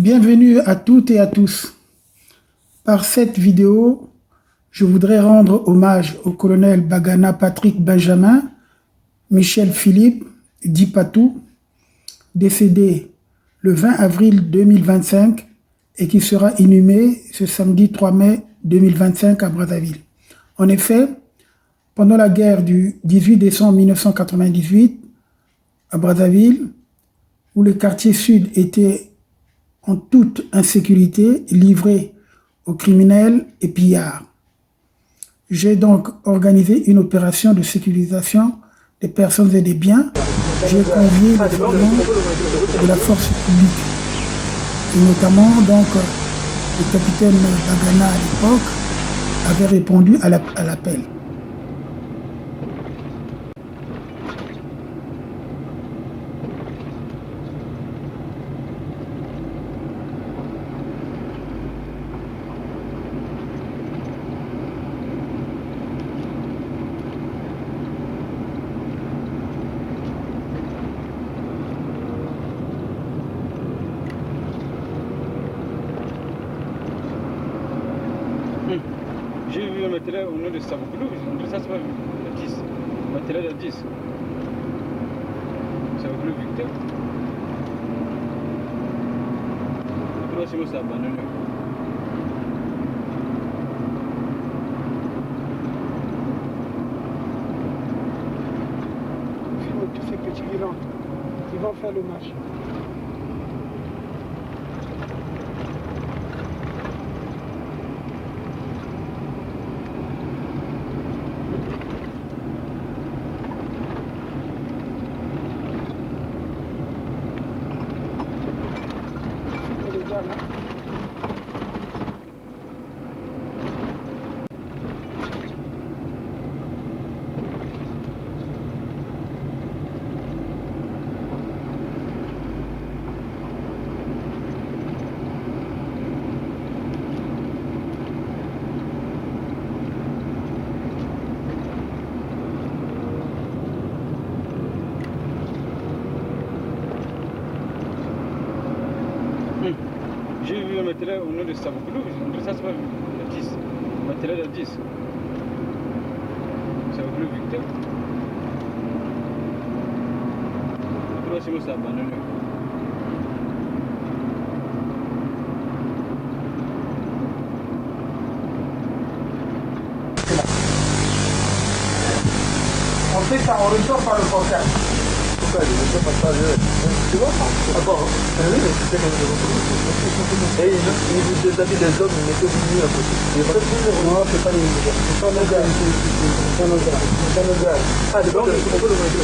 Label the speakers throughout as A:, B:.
A: Bienvenue à toutes et à tous. Par cette vidéo, je voudrais rendre hommage au colonel Bagana Patrick Benjamin, Michel Philippe, dit Patou, décédé le 20 avril 2025 et qui sera inhumé ce samedi 3 mai 2025 à Brazzaville. En effet, pendant la guerre du 18 décembre 1998 à Brazzaville, où le quartier sud était en toute insécurité, livré aux criminels et pillards. J'ai donc organisé une opération de sécurisation des personnes et des biens. J'ai convié les éléments de la force publique, et notamment donc le capitaine Bagana à l'époque avait répondu à l'appel.
B: J'ai vu un matériel au nom de Savoglou, ça c'est pas le 10. Matériel à 10. Savoglou Victor. Le troisième c'est abandonné.
A: Filme tous ces petits villans qui vont faire le match.
B: J'ai vu un matériel au nom de Savoglou, ça c'est pas le 10. Matériel à 10. Savoglou Victor. Le troisième c'est abandonné.
A: On fait ça, on ressort par le portail.
C: Pourquoi je ne sais pas ça, tu vois? D'accord. Oui, mais tu sais que et il vous habille des hommes, ils mettaient du nuit à côté. Non, c'est pas les gars. C'est pas nos gars. C'est pas nos gars. C'est pas nos gars. Ah, c'est bon, on peut le mettre.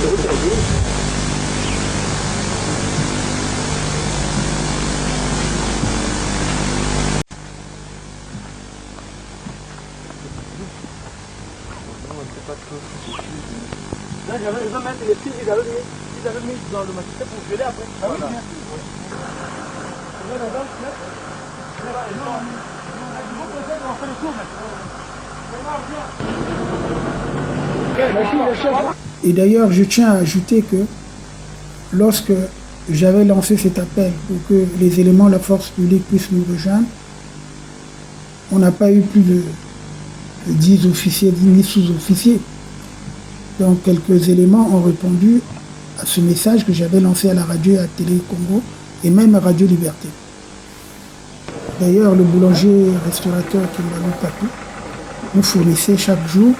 B: Là, ils vont mettre les filles, ils avaient mis dans le matériel pour violer après. Ah oui, bien sûr.
A: Et d'ailleurs, je tiens à ajouter que lorsque j'avais lancé cet appel pour que les éléments de la force publique puissent nous rejoindre, on n'a pas eu plus de 10 officiers, 10 sous-officiers. Donc quelques éléments ont répondu à ce message que j'avais lancé à la radio et à Télé Congo et même à Radio Liberté. D'ailleurs, le boulanger-restaurateur Kimbalou Patou nous fournissait chaque jour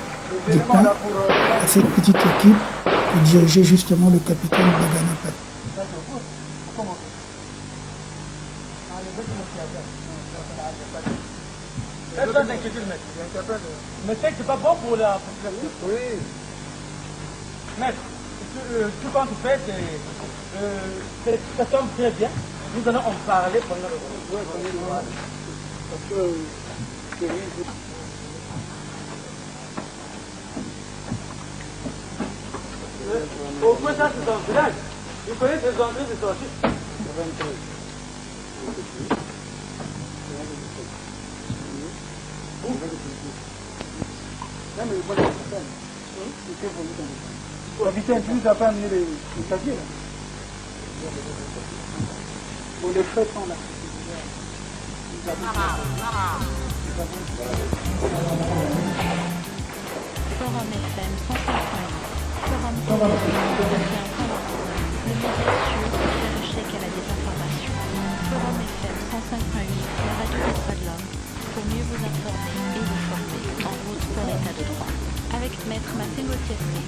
A: du pain à cette petite équipe que dirigeait justement le capitaine Bagana Patou.
D: Mais c'est pas bon pour la population.
C: Oui.
D: Maître, tout qu'on fait, ça tombe très bien. Nous allons en parler pendant le repas. Au moins ça c'est un village. Vous connaissez ces entrées de sortie?
A: Capitaine, tu nous as pas amené les papiers là. Pour les frais sont là.
E: Forum FM 105.8. Forum télévision 21.1. Le média sûr pour faire échec à la désinformation. Forum FM 105.8, la radio des droits de l'homme, pour mieux vous informer et vous former en route pour l'état de droit. Avec Maître Massengo Thiassé.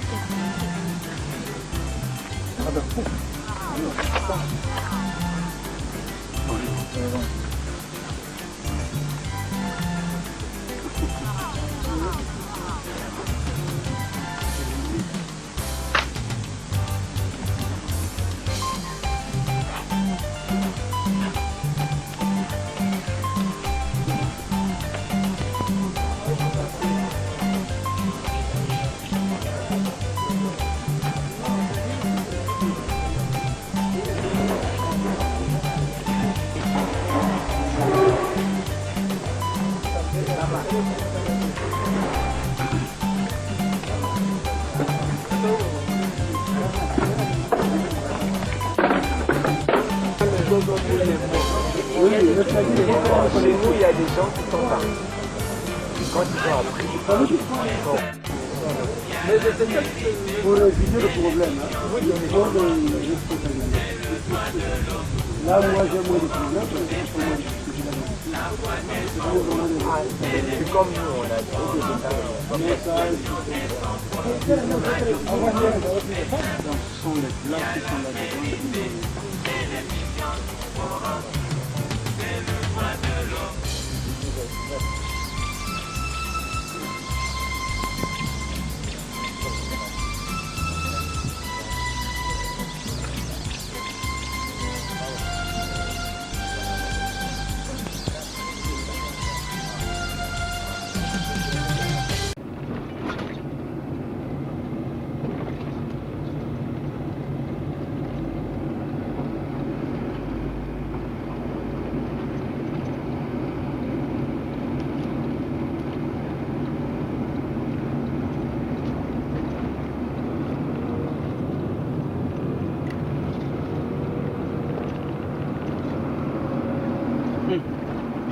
C: Oui, chez nous, il y a des gens qui sont partis. Quand ils sont appris. Mais c'est ça pour résoudre le problème. Hein. Oui, il y a des gens de responsabilité. Là, moi, j'ai moins de problèmes. C'est comme nous, on a des messages. Ce sont les places qui sont là-dedans.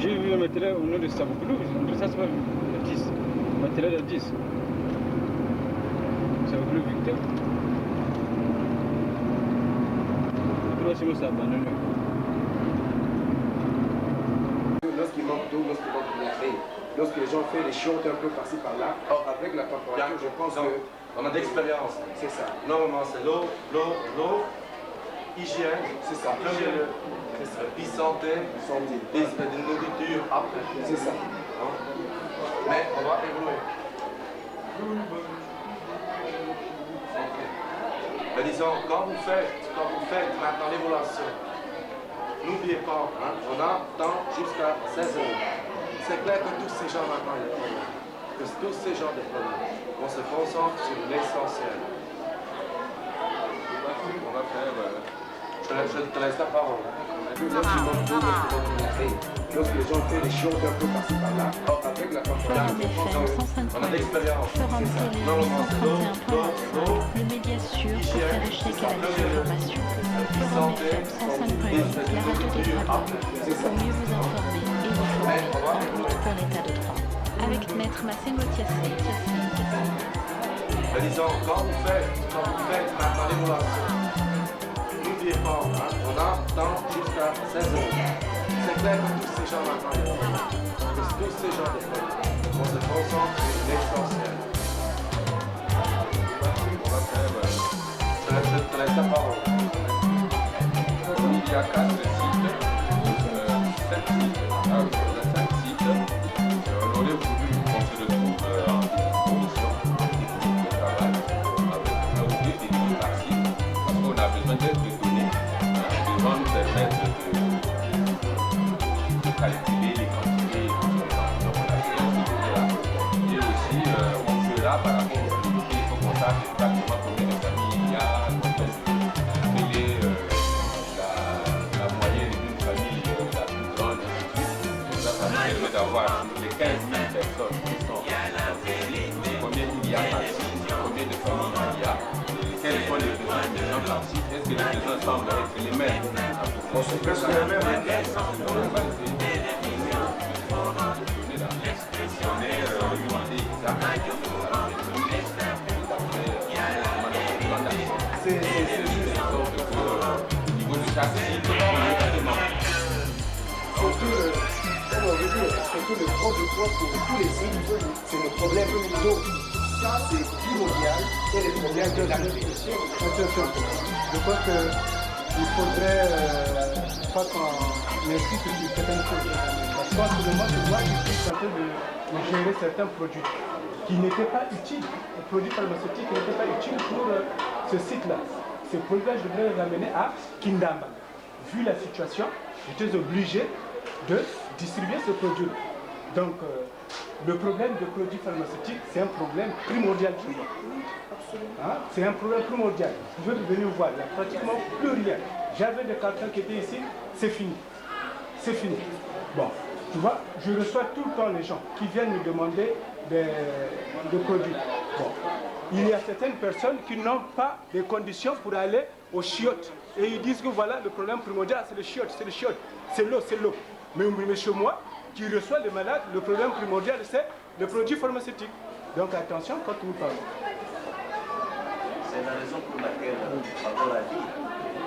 B: J'ai vu un matériel au nom de Savoglou, ça c'est pas le 10. Matériel de 10. Savoglou Victor.
F: Lorsqu'il manque d'eau, lorsqu'il manque de café, lorsque les gens font les chiottes un peu par-ci par-là, avec la température, je pense que...
G: On a d'expérience.
F: C'est ça.
G: Normalement, c'est l'eau, hygiène,
F: C'est ça.
G: puis santé, des nourritures après.
F: C'est ça.
G: Mais on va évoluer. Mais disons, quand vous faites maintenant l'évaluation, n'oubliez pas, hein, on a temps jusqu'à 16 heures. C'est clair que tous ces gens maintenant, il y a des problèmes. Que tous ces gens de problèmes. On se concentre sur l'essentiel. On va faire... Je te laisse la parole.
F: Lorsqu'il manque d'eau, lorsqu'il manque de café, lorsque les gens font les chiottes un peu par-ci par-là, avec la température,
E: Forum
F: je pense
E: FM
F: que...
E: 105.8.
G: On a d'expérience.
E: Forum Télé 831.5. Le média sûr pour faire échec à la désinformation. Forum FM 105.8. La radio des droits de l'homme, pour mieux vous informer et vous former en route pour l'état de droit. Avec Maître Massengo Thiassé.
G: Mais disons, quand vous faites maintenant l'évaluation, n'oubliez pas, hein, on a temps jusqu'à 16 heures. C'est clair que tous ces gens maintenant, il y a des problèmes. Que tous ces gens de problèmes. On se concentre sur l'essentiel. On va faire... Je te laisse la parole.
H: Il y a 4 sites, 7 sites. Alors, les 5 sites, on aurait voulu qu'on se retrouve en commission de travail avec un outil dédié par site, parce qu'on a besoin d'être données qui vont nous permettre de calculer les quantités dont on a besoin. Et aussi, on fera par rapport au budget, il faut qu'on sache exactement combien de familles il y a, quelle est la moyenne d'une famille la plus grande, ainsi de suite. Donc ça permet d'avoir les 15 000 personnes qui sont combien il y a par site, combien de familles il y a, quels sont les besoins des gens par site, est-ce que les besoins semblent être les mêmes?
F: On se presque les mêmes. traiter le trop de poids pour tous les sites, c'est le problème d'eau. Ça, c'est primordial et le problème de la nutrition.
B: Je crois qu'il faudrait pas qu'on insiste sur certaines choses. Parce que moi, c'est moi qui suis en train de gérer certains produits qui n'étaient pas utiles, les produits pharmaceutiques qui n'étaient pas utiles pour ce site-là. Ces produits-là, je devrais les amener à Kindamba. Vu la situation, j'étais obligé de distribuer ces produits. Donc, le problème des produits pharmaceutiques, c'est un problème primordial pour moi. Hein? C'est un problème primordial. Vous pouvez venir voir, il n'y a pratiquement plus rien. J'avais des cartons qui étaient ici, c'est fini. C'est fini. Bon, tu vois, je reçois tout le temps les gens qui viennent me demander des produits. Bon, il y a certaines personnes qui n'ont pas les conditions pour aller aux chiottes. Et ils disent que voilà, le problème primordial, c'est les chiottes, c'est l'eau, c'est l'eau. Mais chez moi, qui reçoit les malades, le problème primordial, c'est le produit pharmaceutique. Donc attention quand vous parlez.
I: C'est la raison pour laquelle, avant la vie,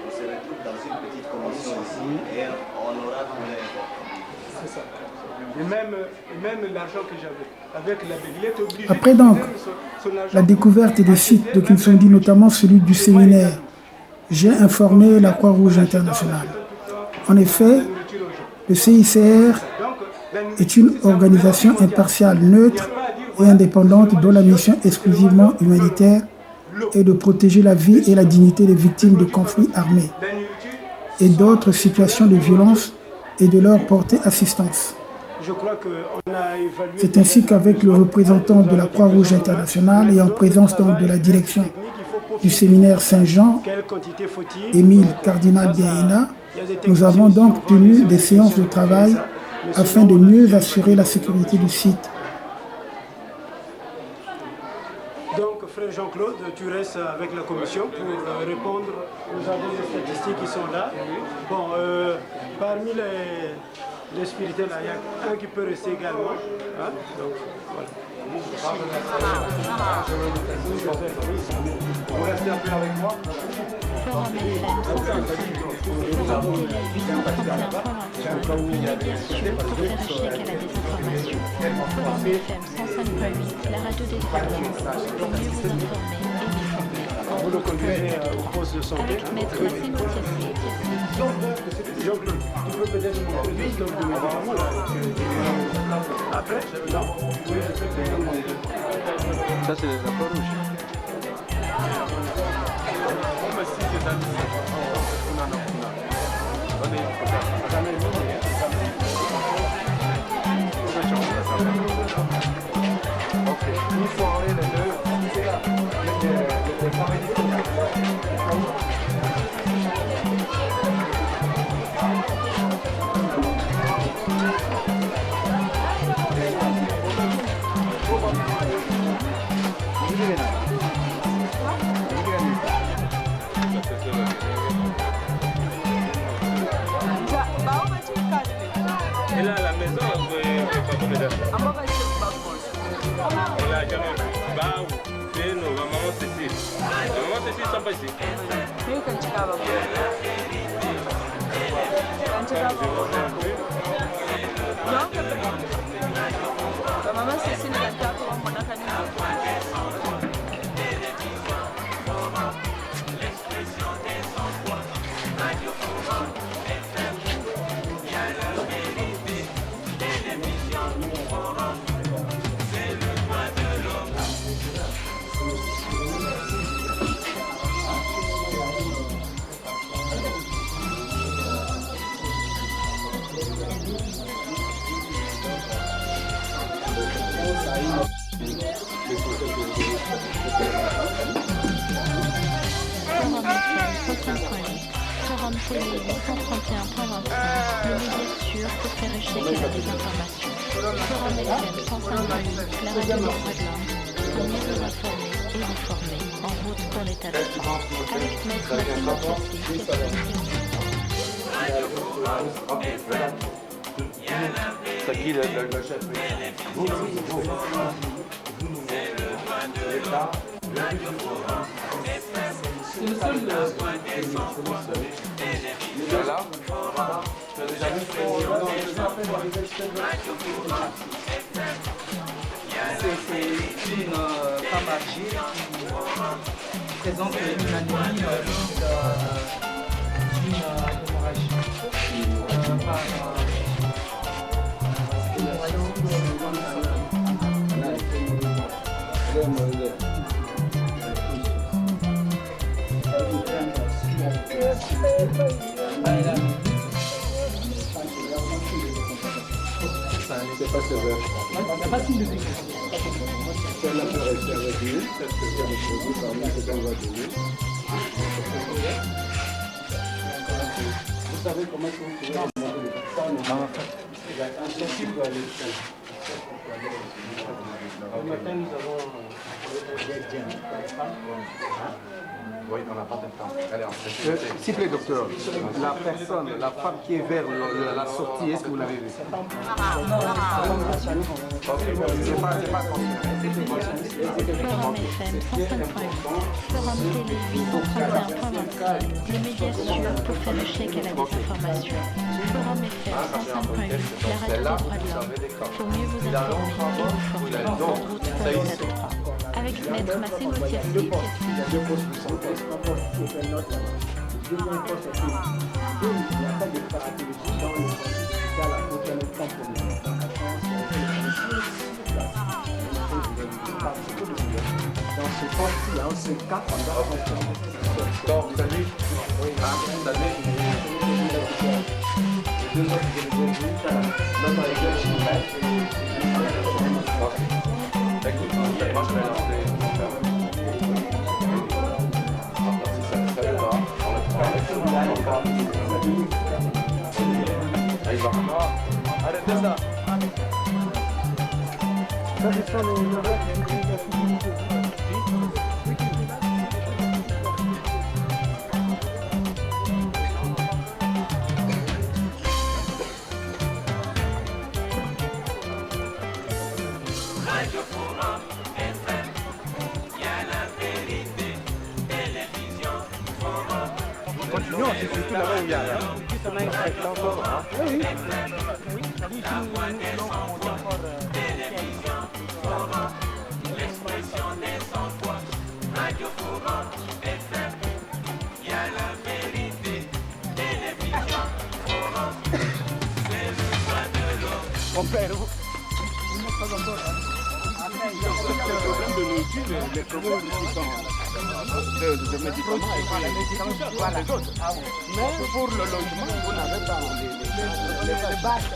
I: on se retrouve dans une petite commission ici et on aura trouvé un.
B: C'est ça. Et même l'argent que j'avais, avec la il est obligé.
A: Après donc, la découverte des sites de Kinsondy, notamment celui du séminaire, j'ai informé la Croix-Rouge internationale. En effet, le CICR est une organisation impartiale, neutre et indépendante dont la mission exclusivement humanitaire est de protéger la vie et la dignité des victimes de conflits armés et d'autres situations de violence et de leur porter assistance. C'est ainsi qu'avec le représentant de la Croix-Rouge internationale et en présence donc de la direction du séminaire Saint-Jean, Émile Cardinal Diaena, nous avons donc tenu des séances de travail afin de mieux assurer la sécurité du site.
B: Donc, frère Jean-Claude, tu restes avec la commission pour répondre. Nous avons des statistiques qui sont là. Bon, parmi les spirituels, il y a un qui peut rester également. Hein? Donc, voilà.
G: Vous restez un peu avec moi.
E: Forum FM 105.8, médiation pour faire échec à la désinformation. Forum FM 105.8, la radio des droits de l'homme, pour mieux vous informer et vous former.
B: Vous le conduisez au poste de santé.
E: Avec Maître Racine Tiassé.
B: Jean-Claude, tu peux peut-être nous rappeler l'histoire du médicament là. Après, non.
C: Ça, c'est la Croix-Rouge.
G: Il faut enlever les deux. C'est là. Le
H: Et là, la maison, elle a jamais bah, c'est nos maman Cécile. La maman Cécile sont pas ici.
J: Maman Cécile est là pour mon
E: Forum Télé 831.25, le média sûr pour faire échec à la désinformation. Forum FM 105.8, la radio des droits de l'homme, pour mieux vous informer et vous former, en route pour l'état de droit. Avec Maître Racine Tiassé.
C: C'est qui le chef?
G: Vous, l'État,
D: C'est le seul.
H: Là, tu as déjà vu
D: C'est une femme âgée qui présente une anémie d'une hémorragie.
C: C'est pas sévère.
D: Il n'y a pas de signe de décès.
C: Si elle a pu rester avec lui, peut-être que c'est un produit parmi ce qu'elle va donner. Vous savez comment est-ce que vous pouvez demander les personnes? Un sorti peut aller seul.
B: Le matin, nous avons
H: Oui, on n'a pas de temps. Allez, on
C: S'il vous plaît, docteur, la personne, la femme qui est vers la sortie, est-ce que vous l'avez vue?
E: Le Forum FM 105.8, Forum Télé 831.25, les médias sûrs pour faire échec à la désinformation. Forum FM 105.8, la radio des droits de l'homme, pour mieux vous informer et vous former. En route pour le stade 3. Avec Maître Massimo Tiassi.
C: Dans ce poste-là, on se cap
H: Donc, salut. Salut.
C: les deux autres, je les ai vus, l'autre avec le chimère.
H: Écoute, moi je vais lancer. Si ça ne fait pas, on va Allez, va. Allez, fais ça.
B: Ça, c'est ça, les
G: Continuons, c'est surtout là-bas où il y a. Oui.
B: Mon père, vous. Le problème de nourriture, les problèmes de médicaments et les autres. Mais pour le logement, vous n'avez pas les bases.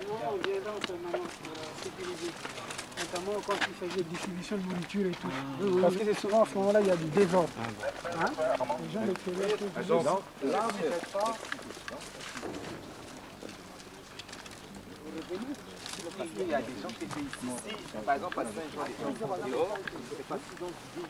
B: On viendra en permanence pour sécuriser, notamment quand il s'agit de distribution de nourriture et tout. Parce que c'est souvent à ce moment-là il y a du désordre. Hein? Les gens l'extérieur. Là, vous faites pas.
F: Parce qu'il y a des gens qui étaient ici, par exemple, parce qu'ils ont des enfants dehors, c'est parce qu'ils ont dit.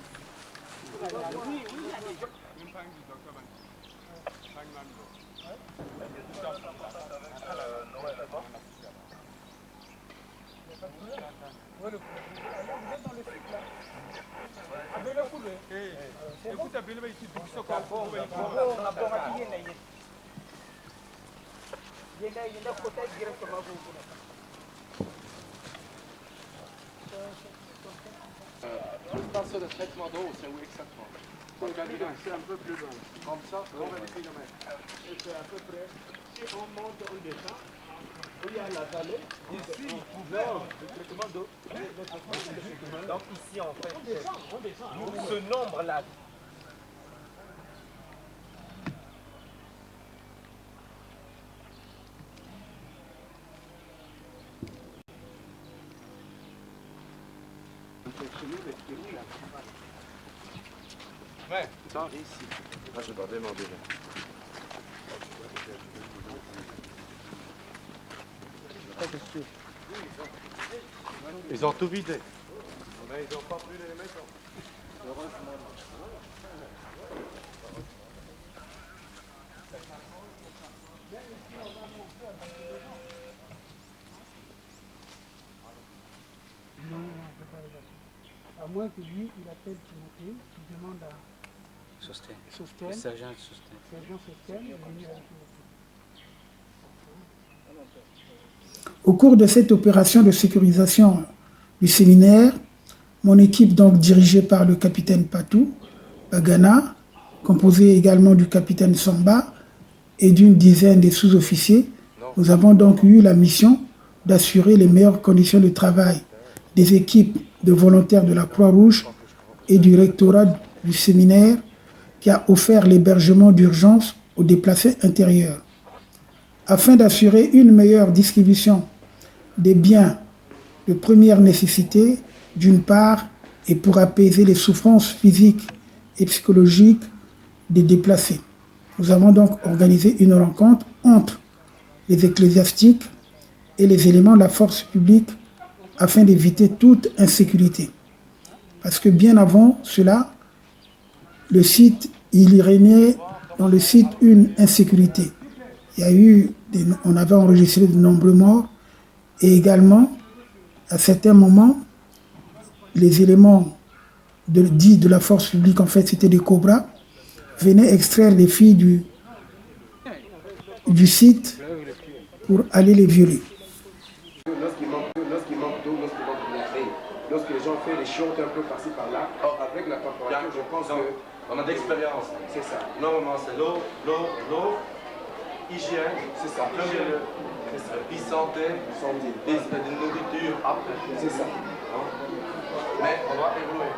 G: Le station de traitement d'eau, c'est où exactement?
B: C'est un peu plus loin.
G: Comme ça, combien de kilomètres?
B: Et c'est à peu près, si on monte, on descend, où il y a la vallée, ici, le traitement d'eau.
F: Donc ici, en fait,
B: On descend.
F: ce nombre-là.
H: Ouais, ça ici. Moi je dois demander là.
B: c'est sûr. Ils ont tout vidé. Mais ils n'ont pas brûlé les maisons. Heureusement. Non, on peut pas les assurer. À moins que lui, il appelle Timothée, qui demande à
K: Sostène.
B: Sostène,
K: Le sergent Sostène.
B: sergent Sostène, de venir avec Timothée.
A: Au cours de cette opération de sécurisation du séminaire, mon équipe, donc dirigée par le capitaine Patou Bagana, composée également du capitaine Samba et d'une dizaine de sous-officiers, nous avons donc eu la mission d'assurer les meilleures conditions de travail des équipes de volontaires de la Croix-Rouge et du rectorat du séminaire qui a offert l'hébergement d'urgence aux déplacés intérieurs. Afin d'assurer une meilleure distribution des biens de première nécessité, d'une part, et pour apaiser les souffrances physiques et psychologiques des déplacés. Nous avons donc organisé une rencontre entre les ecclésiastiques et les éléments de la force publique afin d'éviter toute insécurité. Parce que bien avant cela, il y régnait dans le site une insécurité. On avait enregistré de nombreux morts et également, à certains moments, les éléments dits de la force publique, en fait c'était des cobras, venaient extraire les filles du site pour aller les violer.
F: Lorsqu'il manque d'eau, lorsqu'il manque de montrer, lorsque les gens font les chiottes un peu par-ci par-là, avec la température, je pense que...
G: On a d'expérience.
F: C'est ça.
G: Normalement, c'est l'eau, hygiène, c'est ça. Puis santé, des nourritures après.
F: C'est ça.
G: Mais on va évoluer.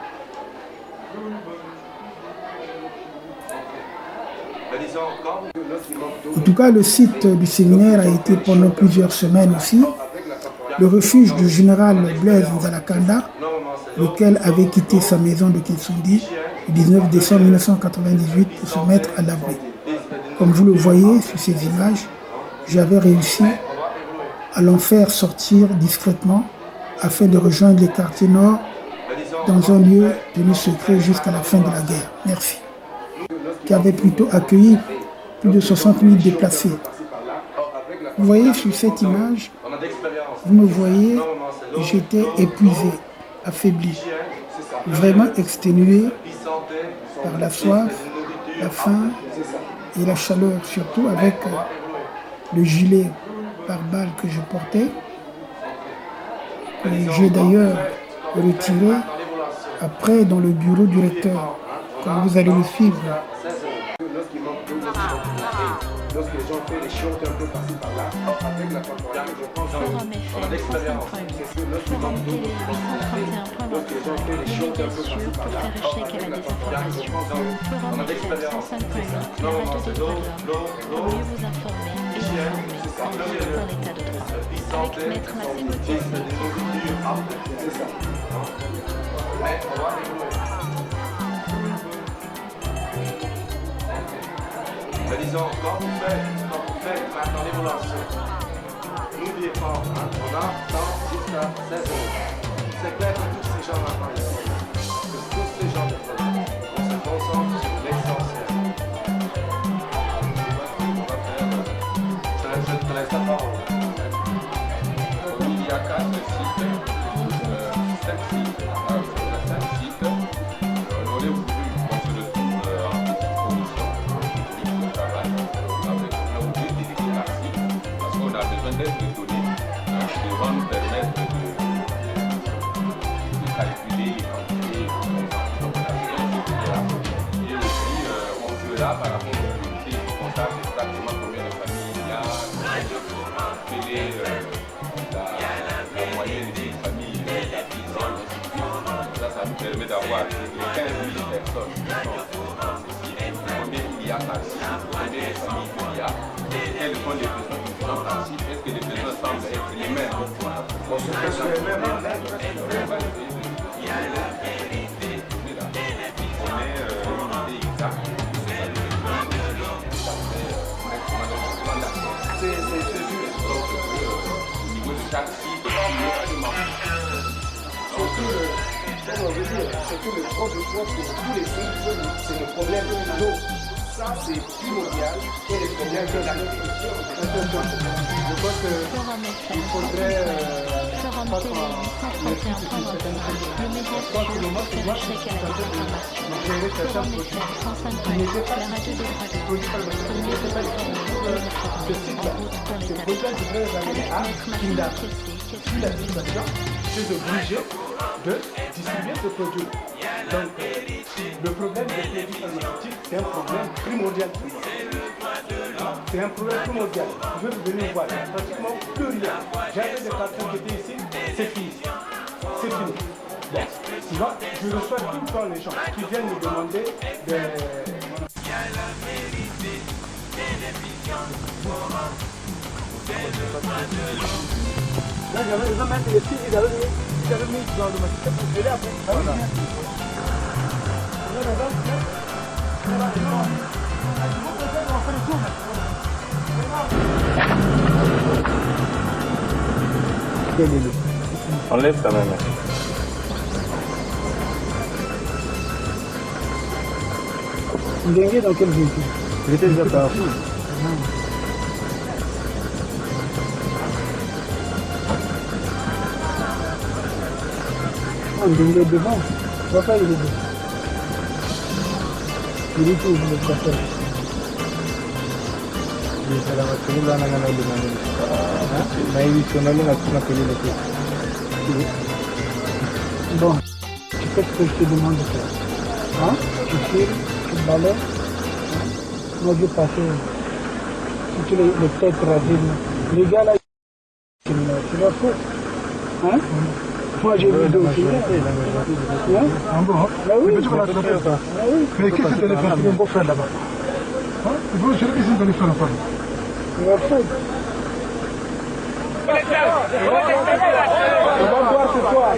G: Mais disons, quand...
A: En tout cas, le site du séminaire a été pendant plusieurs semaines aussi le refuge du général Blaise Nzalakanda, lequel avait quitté sa maison de Kinsundi le 19 décembre 1998 pour se mettre à l'abri. Comme vous le voyez sur ces images, j'avais réussi à l'en faire sortir discrètement afin de rejoindre les quartiers nord dans un lieu tenu secret jusqu'à la fin de la guerre. Merci. Qui avait plutôt accueilli plus de 60 000 déplacés. Vous voyez sur cette image, vous me voyez, j'étais épuisé, affaibli, vraiment exténué par la soif, la faim et la chaleur, surtout avec le gilet pare-balles que je portais. J'ai d'ailleurs retiré après dans le bureau du recteur, quand vous allez le suivre.
F: Lorsque les gens font les chiottes un peu par-ci par-là, avec la température, je pense
E: qu'on a d'expérience. Forum Télé 831.1 lorsque les gens font les chiottes un peu par-ci par-là, avec la température, Forum FM 105.8, la radio de Droit pour mieux vous informer et vous informer en état de droit. Avec Maître Massimo Thiessi.
F: C'est ça.
G: Mais on va évoluer. Mais disons, quand vous faites maintenant l'évaluation, n'oubliez pas, on a temps jusqu'à 16 heures. C'est clair que tous ces gens maintenant, que tous ces gens de problème, on se concentre sur l'essentiel. Je te laisse la parole.
H: Il y a 4 sites, 5 sites. Alors, sur les 5 sites, on aurait voulu qu'on se retrouve en petite commission de travail avec nos deux délégués classiques parce qu'on a besoin d'être donnés qui vont nous permettre de calculer les quantités qu'on a besoin, etc. Et aussi, on verra par rapport aux priorités du comptable exactement combien de familles il y a, quelle est la moyenne des familles, ça nous permet d'avoir les 15 000 personnes qui sont dans ce site, combien il y a par site, combien de familles il y a, quels sont les besoins qui sont par site, est-ce que les besoins semblent être les mêmes? On se fait sur les mêmes.
F: on veut dire, surtout le projet pour tous les pays, c'est le problème de l'eau. Ça, c'est primordial et les problèmes de la nutrition.
B: Je crois qu'il faudrait
E: Forum télé 831.1 le média sûr pour faire échec à la désinformation. Forum FM 105.8, la radio des droits de l'homme. Pour mieux vous informer et vous former, en route pour l'établissement. Avec Maxime Kessé,
B: la situation, c'est obligé de distribuer ce produit. Donc, le problème des produits pharmaceutiques, c'est un problème primordial pour moi. C'est un problème primordial. Je veux venir voir, il n'y a pratiquement plus rien. J'avais des cartons qui étaient ici, c'est fini. C'est fini. Bon, sinon, je reçois tout le temps les gens qui viennent me demander
C: Là, j'avais besoin de mettre les filles, ils avaient mis dans le matériel pour geler après. Voilà.
H: Enlève quand même.
A: Dengue dans quel véhicule?
C: J'étais déjà parti.
A: Il est devant. Pourquoi il est devant? Il est où le chauffeur?
C: C'est la voiture, là, on a demandé. Mais il faut aller à la télé.
A: Bon, tu fais ce que je te demande de faire. Hein? Tu tires, tu balayes. Hein? Moi, je vais passer. Si tu les têtes rasées, les gars là, tu vas foutre. Hein? Moi, j'ai vu d'autres.
C: Ah bon?
A: Ah oui.
C: Mais tu vas la faire ça. Mais qu'est-ce que tu allais faire? Tu vas me faire là-bas. Il faut que je regarde ce que tu allais faire.
A: Il va foutre. On va voir ce soir.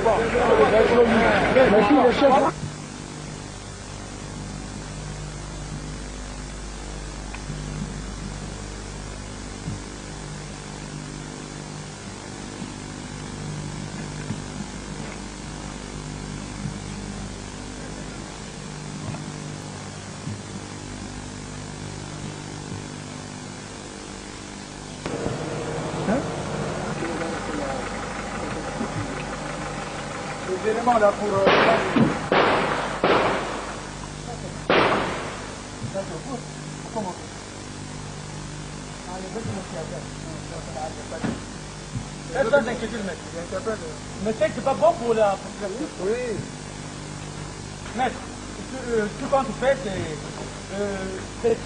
A: Merci le chef.
B: les éléments là pour... Comment?
D: Mais c'est pas bon pour la population.
B: Oui.
D: Maître, ce qu'on fait,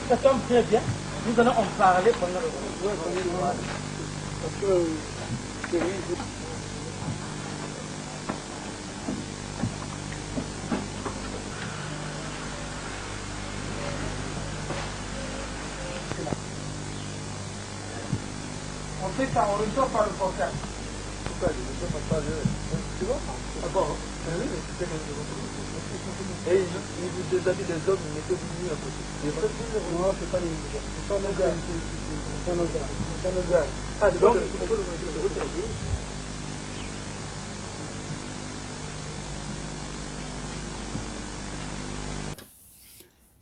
D: ça tombe très bien. Nous allons en parler pendant le repas.
B: Parce que... On fait ça, on ressort par le portable.
C: Pourquoi je ne peux pas parler? Tu vois? D'accord. Oui, mais tu sais que je veux. Et il vous déshabille des hommes, mais que vous à côté.
B: Non, c'est pas les gens. Ce sont nos gars. Ce sont nos gars. Ce sont nos gars.
C: Ah, donc,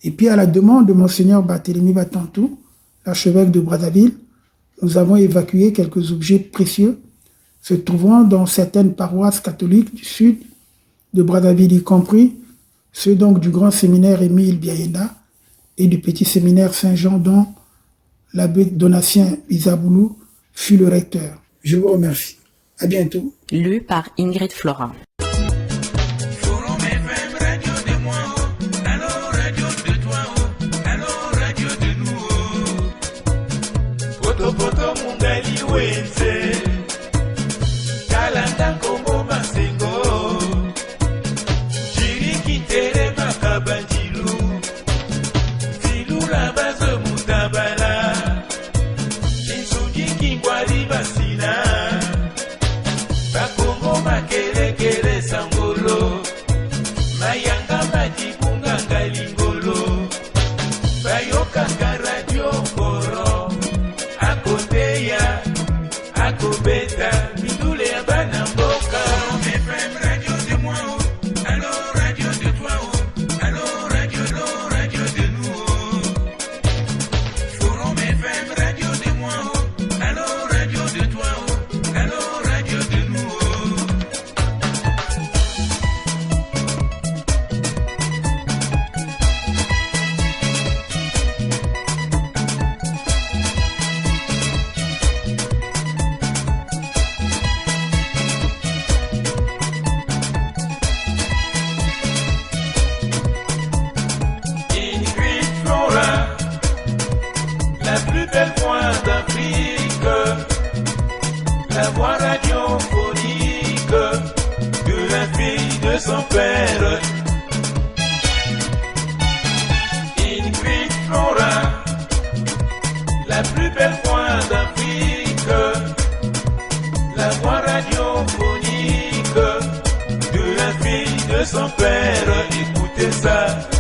A: Et puis à la demande de Monseigneur Barthélemy Batantou, l'archevêque de Brazzaville, nous avons évacué quelques objets précieux se trouvant dans certaines paroisses catholiques du sud de Brazzaville, y compris ceux donc du grand séminaire Émile Biayenda et du petit séminaire Saint-Jean dont l'abbé Donatien Isaboulou fut le recteur. Je vous remercie. À bientôt.
L: Lu par Ingrid Florent.
M: Quiere de son père, écoutez ça.